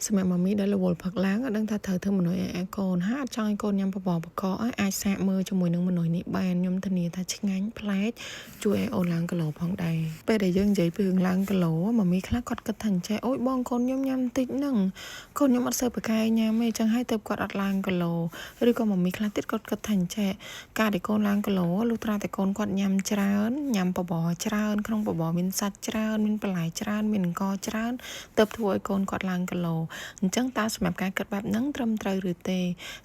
សម្រាប់ម៉ាមីដែលរវល់ផឹកឡើងអត់ដឹងថាត្រូវធ្វើមនុស្សឲ្យកូនហើយអត់ចង់ឲ្យកូនញ៉ាំបបរបកកអាចសាកមើលជាមួយនឹងមនុស្សនេះបានខ្ញុំធានាថាឆ្ងាញ់ប្លែកជួយឲ្យអូនឡើងគីឡូផងដែរពេលដែលយើងនិយាយពីរឿងឡើងគីឡូម៉ាមីខ្លះគាត់គិតថាអញ្ចេះអូយបងកូនខ្ញុំញ៉ាំតិចហ្នឹងកូនខ្ញុំអត់សូវប្រកែកញ៉ាំទេអញ្ចឹងហើយទៅគាត់អត់ឡើងគីឡូឬក៏ម៉ាមីខ្លះទៀតគាត់គិតថាអញ្ចេះការដែលកូនឡើងគីឡូលុះត្រាតែកូនគាត់ញ៉ាំច្រើនញ៉ាំបបរច្រើនក្នុងបបរមានសាច់ច្រើនមានបន្លែច្រើនមានអង្ករច្រើនទៅធ្វើឲ្យកូនគាត់ឡើងគីឡូអញ្ចឹងតើសម្រាប់ការគិតបែបហ្នឹងត្រឹមត្រូវឬទេ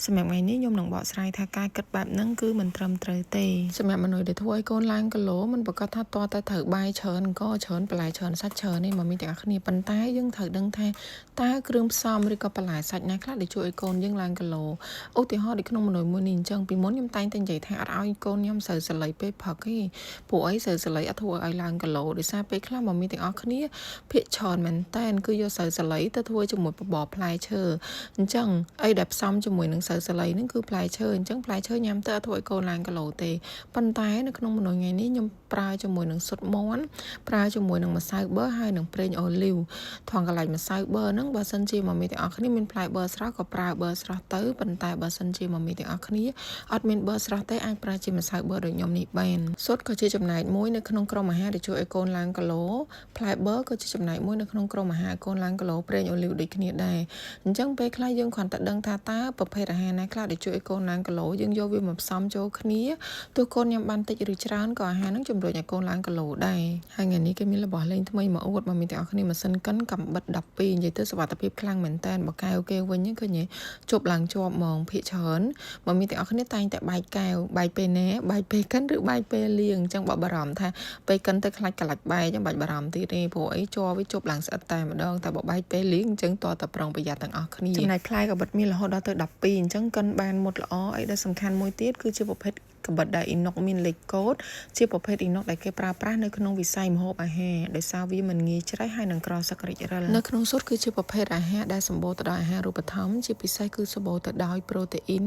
សម្រាប់ថ្ងៃនេះខ្ញុំនឹងបកស្រាយថាការគិតបែបហ្នឹងគឺមិនត្រឹមត្រូវទេសម្រាប់មនុស្សដែលធ្វើឲ្យកូនឡើងគីឡូមិនប្រកាសថាតើទៅត្រូវបាយច្រើនអង្ករច្រើនបន្លែច្រើនសាច់ច្រើននេះមកមានទាំងអស់គ្នាប៉ុន្តែយើងត្រូវដឹងថាតើគ្រឿងផ្សំឬក៏បន្លែសាច់ណាខ្លះដែលជួយឲ្យកូនយើងឡើងគីឡូឧទាហរណ៍ដូចក្នុងមនុស្សមួយនេះអញ្ចឹងពីមុនខ្ញុំតែងតែនិយាយថាអត់ឲ្យកូនខ្ញុំស្រូវសាឡីពេលផឹកទេព្រោះអីស្រូវសាឡីអត់ធ្វើឲ្យឡើងគីឡូដោយសារពេលខ្លះមកមានទាំងអស់គ្នាភាគច្រើនមែនតែនគឺយកស្រូវសាឡីទៅធ្វើជាមួយបបរផ្លែឈើអញ្ចឹងអីដែលផ្សំជាមួយនឹងស្រូវសាឡីហ្នឹងគឺផ្លែឈើអញ្ចឹងផ្លែឈើញ៉ាំទៅអត់ធ្វើឲ្យកូនឡើងគីឡូទេប៉ុន្តែនៅក្នុងមនុស្សថ្ងៃនេះខ្ញុំប្រើជាមួយនឹងស៊ុតមាន់ប្រើជាមួយនឹងម្សៅប៊ឺហើយនឹងប្រេងអូលីវថងកន្លែងម្សៅប៊ឺហ្នឹងបើសិនជាមកមានទាំងអស់គ្នាមានផ្លែប៊ឺស្រស់ក៏ប្រើប៊ឺស្រស់ទៅប៉ុន្តែបើសិនជាមកមានទាំងអស់គ្នាអត់មានប៊ឺស្រស់ទេអាចប្រើជាម្សៅប៊ឺដូចខ្ញុំនេះបានស៊ុតក៏ជាចំណែកមួយនៅក្នុងក្រុមអាហារដែលជួយឲ្យកូនឡើងគីឡូផ្លែប៊ឺក៏ជាចំណែកមួយនៅក្នុងក្រុមអាហារកូនឡើងគីឡូប្រេងអូលីវដូចគ្នាដែរអញ្ចឹងពេលខ្លះយើងគ្រាន់តែដឹងថាតើប្រភេទអាហារណាខ្លះដែលជួយឲ្យកូនឡើងគីឡូយើងយកវាមកផ្សំចូលគ្នាទោះកូនញ៉ាំបានតិចឬច្រើនក៏អាហារហ្នឹងជំរុញឲ្យកូនឡើងគីឡូដែរហើយថ្ងៃនេះគេមានរបស់លេងថ្មីមកអួតមកមានទាំងអស់គ្នាម៉ាស៊ីនកិនកំបិត12និយាយទៅសុវត្ថិភាពខ្លាំងមែនតើបកែវគេវិញឃើញទេជប់ឡើងជាប់ហ្មងភាកច្រើនមកមានទាំងអស់គ្នាតែងតែបែកកែវបែកពេលណាបែកពេលកិនឬបែកពេលលាងអញ្ចឹងបើបារម្ភថាពេលកិនទៅខ្លាច់កលាច់បែកអញ្ចឹងបាច់បារម្ភទៀតទេព្រោះអីជ័រវាជប់ឡើងស្អិតតែម្ដងតែបើបែកពេលលាងអញ្ចឹងតើប្រុងប្រយ័ត្នទាំងអស់គ្នាចំណែកផ្លែកបិតមានរហូតដល់ទៅ12អញ្ចឹងកិនបានមុតល្អអីដែលសំខាន់មួយទៀតគឺជាប្រភេទកបិតដែលអ៊ីណុកមានលេខកូដជាប្រភេទអ៊ីណុកដែលគេប្រើប្រាស់នៅក្នុងវិស័យម្ហូបអាហារដោយសារវាមិនងាយច្រេះហើយនឹងក្រសឹករិចរិលនៅក្នុងស៊ុតគឺជាប្រភេទអាហារដែលសម្បូរទៅដោយអាហារូបត្ថម្ភជាពិសេសគឺសម្បូរទៅដោយប្រូតេអ៊ីន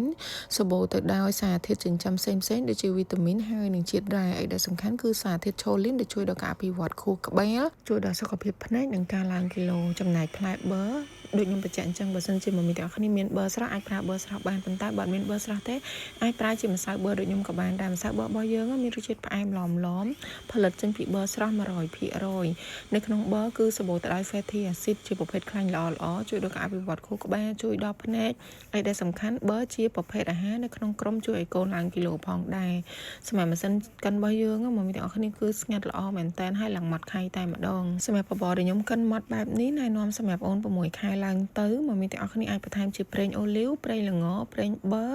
សម្បូរទៅដោយសារធាតុចិញ្ចឹមផ្សេងៗដូចជាវីតាមីនហើយនិងជាតិរ៉ែអីដែលសំខាន់គឺសារធាតុឆូលីនដែលជួយដល់ការអភិវឌ្ឍខួរក្បាលជួយដល់សុខភាពភ្នែកនិងការឡើងគីឡូចំណែកផ្លែប៊ឺដូចខ្ញុំបញ្ជាក់អញ្ចឹងបើសិនជាមានទាំងអស់គ្នាមានប៊ឺស្រស់អាចប្រើប៊ឺស្រស់បានប៉ុន្តែបើអត់មានប៊ឺស្រស់ទេអាចប្រើជាម្សៅប៊ឺដូចខ្ញុំក៏បានដែរម្សៅប៊ឺរបស់យើងមានរសជាតិផ្អែមឡំផលិតចេញពីប៊ឺស្រស់ 100% នៅក្នុងប៊ឺគឺសម្បូរទៅដោយ fatty acid ជាប្រភេទខ្លាញ់ល្អជួយដល់ការអភិវឌ្ឍខួរក្បាលជួយដល់ភ្នែកហើយដែលសំខាន់ប៊ឺជាប្រភេទអាហារនៅក្នុងក្រុមជួយឲ្យកូនឡើងគីឡូផងដែរសម្រាប់ម៉ាស៊ីនកិនរបស់យើងមកមានទាំងអស់គ្នាគឺស្ងាត់ល្អមែនតើហើយឡើងម៉ត់ខៃតែម្ដងសម្រាប់បបរដែលខ្ញុំកិនម៉ត់បែបនេះណែនាំសម្រាប់អូន6ខែឡើងទៅមកមានទាំងអស់គ្នាអាចបន្ថែមជាប្រេងអូលីវប្រេងល្ងប្រេងប៊ឺ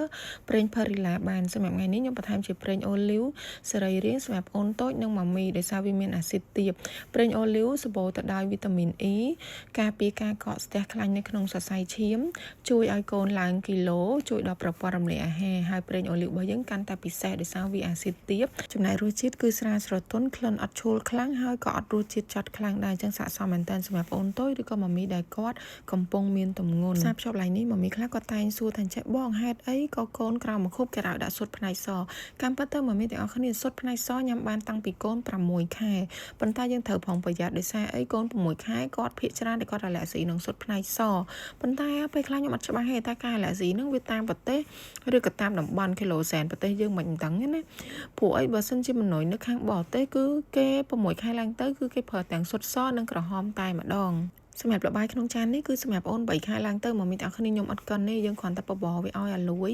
ប្រេងផារីឡាបានសម្រាប់ថ្ងៃនេះខ្ញុំបន្ថែមជាប្រេងអូលីវសរីរាង្គសម្រាប់អូនតូចនិងម៉ាមីដោយសារវាមានអាស៊ីតទាបប្រេងអូលីវសម្បូរទៅដោយវីតាមីន E ការពារការកកស្ទះខ្លាញ់នៅក្នុងសរសៃឈាមជួយឲ្យកូនឡើងគីឡូជួយដល់ប្រព័ន្ធរំលាយអាហារហើយប្រេងអូលីវរបស់យើងកាន់តែពិសេសដោយសារវាអាស៊ីតទាបចំណែករសជាតិគឺស្រាលស្រទន់ក្លិនអត់ឈ្ងុយខ្លាំងហើយក៏អត់រសជាតិចត់ខ្លាំងដែរអញ្ចឹងស័ក្តិសមមែនតើសម្រាប់អូនតូចឬក៏ម៉ាមីដែលគាត់កំពុងមានទម្ងន់សារភ្ជាប់ឡើងនេះម៉ាមីខ្លះគាត់តែងសួរថាចេះបងហេតុអីក៏កូនក្រោមមកខូបគេឲ្យដាក់ស៊ុតផ្នែកសកម្មពិតទៅម៉ាមីទាំងអស់គ្នាស៊ុតផ្នែកសញ៉ាំបានតាំងពីកូន6ខែប៉ុន្តែយើងត្រូវប្រុងប្រយ័ត្នដោយសារអីកូន6ខែគាត់ភាគច្រើនតែគាត់អាឡែហ្ស៊ីនឹងស៊ុតផ្នែកសប៉ុន្តែពេលខ្លះខ្ញុំអត់ច្បាស់ទេតែការអាឡែហ្ស៊ីនឹងវាតាមប្រទេសឬក៏តាមតំបន់គីឡូសែនប្រទេសយើងមិនដឹងណាព្រោះអីបើសិនជាមនុស្សនៅខាងបរទេសគឺគេ6ខែឡើងទៅគឺគេប្រើទាំងស៊ុតសនិងក្រហមតែម្ដងសម្រាប់លបាយក្នុងចាននេះគឺសម្រាប់អូន3ខែឡើងទៅមកមានទាំងអស់គ្នាខ្ញុំអត់កិនទេយើងគ្រាន់តែបបរវាឲ្យអាលួយ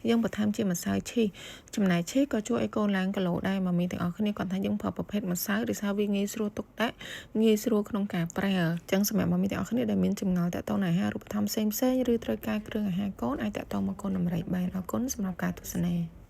យើងបន្ថែមជាម្សៅឈីសចំណែកឈីសក៏ជួយឲ្យកូនឡើងគីឡូដែរមកមានទាំងអស់គ្នាគាត់ថាយើងប្រើប្រភេទម្សៅដោយសារវាងាយស្រួលទុកដាក់ងាយស្រួលក្នុងការប្រើអញ្ចឹងសម្រាប់មកមានទាំងអស់គ្នាដែលមានចម្ងល់តាក់ទងនឹងអាហារូបត្ថម្ភផ្សេងៗឬត្រូវការគ្រឿងអាហារកូនអាចតាក់ទងមកកូនដំរីបានអរគុណសម្រាប់ការទស្សនា